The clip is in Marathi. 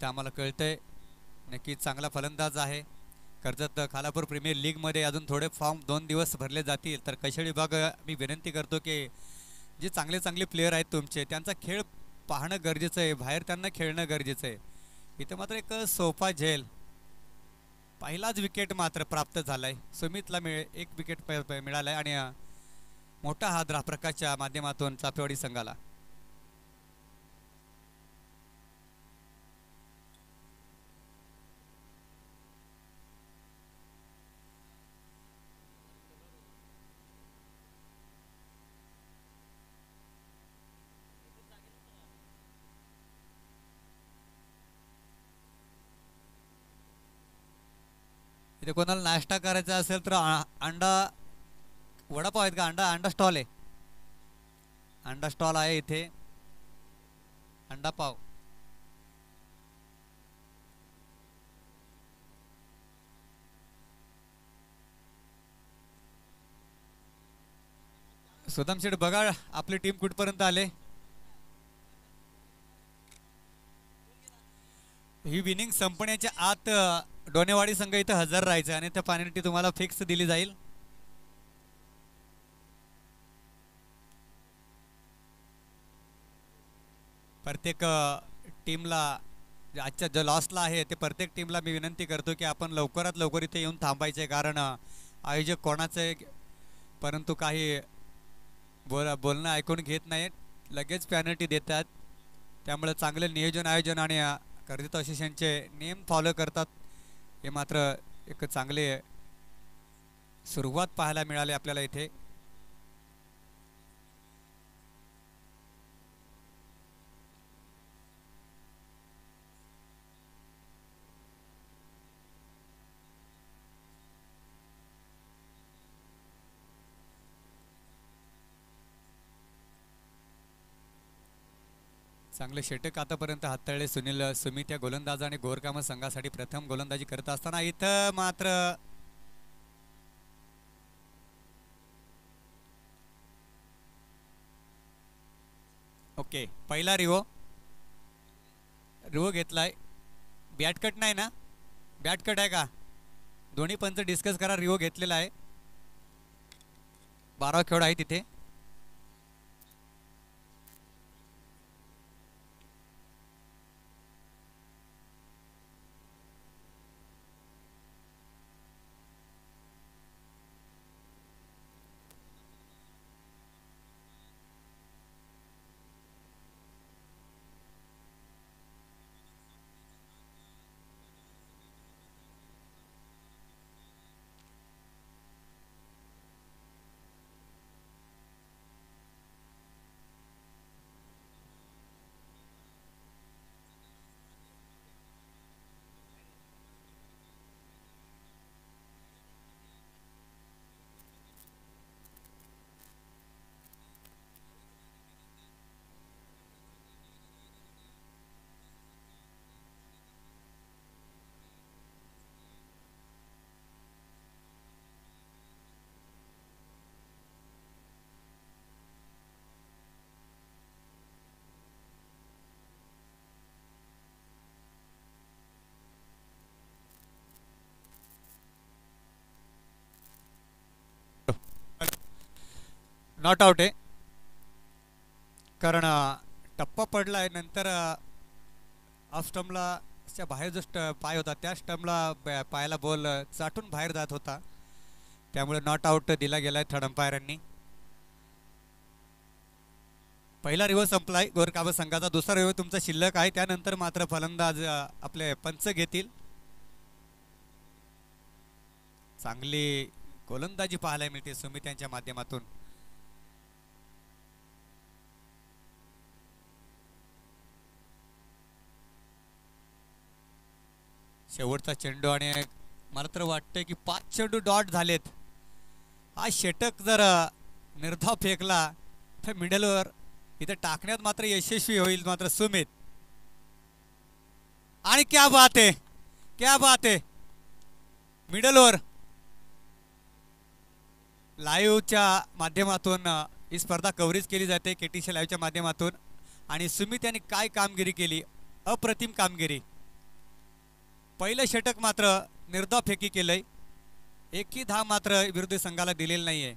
इथं आम्हाला कळतंय नक्कीच चांगला फलंदाज आहे. कर्जत खालापूर प्रीमियर लीगमध्ये अजून थोडे फॉर्म 2 दिवस भरले जातील तर कैशळ विभाग मी विनंती करतो की जे चांगले चांगले प्लेयर आहेत तुमचे त्यांचा खेळ पाहणं गरजेचं आहे, बाहेर त्यांना खेळणं गरजेचं आहे. इथं मात्र एक सोफा झेल पहिलाच विकेट मात्र प्राप्त झालाय. सुमितला एक विकेट मिळालाय आणि मोठा हादरा प्रकाशच्या माध्यमातून चापेवाडी संघाला. इथे कोणाला नाश्ता करायचा असेल तर अंडा वडापाव आहेत का? अंडा स्टॉल आहे. अंडा स्टॉल आहे इथे. अंडा पाव. सुदाम शेठ बघा आपली टीम कुठपर्यंत आले. ही विनिंग संपण्याच्या आत डोनेवाडी संघ इथं हजर राहायचं आणि त्या पेनल्टी तुम्हाला फिक्स दिली जाईल. प्रत्येक टीमला आजच्या जो लॉसला आहे ते प्रत्येक टीमला मी विनंती करतो की आपण लवकरात लवकर इथे येऊन थांबायचे, कारण आयोजक कोणाचं आहे परंतु काही बोलणं ऐकून घेत नाहीत, लगेच पेनल्टी देतात. त्यामुळे चांगलं नियोजन आयोजन आणि कर्जत असोसिएशनचे नियम फॉलो करतात. हे मात्र एक चांगले सुरुवात पाहायला मिळाली आपल्याला इथे. चांगले षटक आतापर्यंत हाताळले सुमित या गोलंदाज आणि गोरकाम संघासाठी प्रथम गोलंदाजी करत असताना इथं मात्र ओके पहिला रिवो घेतलाय. बॅटकट नाही ना? बॅटकट आहे का? दोन्ही पंच डिस्कस करा. रिवो घेतलेला आहे. 12 खेळ आहे तिथे. नॉट आउट आहे, कारण टप्पा पडला आहे. नंतर ऑफ स्टंपला बाहेर जो पाय होता त्या स्टंपला पायाला बॉल चाटून बाहेर जात होता, त्यामुळे नॉट आउट दिला गेलाय थर्ड अंपायरांनी. पहिला रिव्ह संपलाय गोरकाम संघाचा. दुसरा रिव्ह तुमचा शिल्लक आहे. त्यानंतर मात्र फलंदाज आपले पंच घेतील. चांगली गोलंदाजी पाहायला मिळते सुमित यांच्या माध्यमातून. शेवटचा चेंडू आणि मला तर वाटतंय की 5 चेंडू डॉट झालेत. हा षटक जर निर्धाव फेकला तर मिडलवर इथे टाकण्यात मात्र यशस्वी होईल मात्र सुमित. आणि क्या बात आहे, क्या बात आहे. मिडलवर लाईव्हच्या माध्यमातून ही स्पर्धा कव्हरेज केली जाते केटीसी लाईव्हच्या माध्यमातून. आणि सुमित यांनी काय कामगिरी केली, अप्रतिम कामगिरी. पहिलं षटक मात्र निर्धाव फेकी केलंय. एकही धाव मात्र विरोधी संघाला दिलेली नाहीये.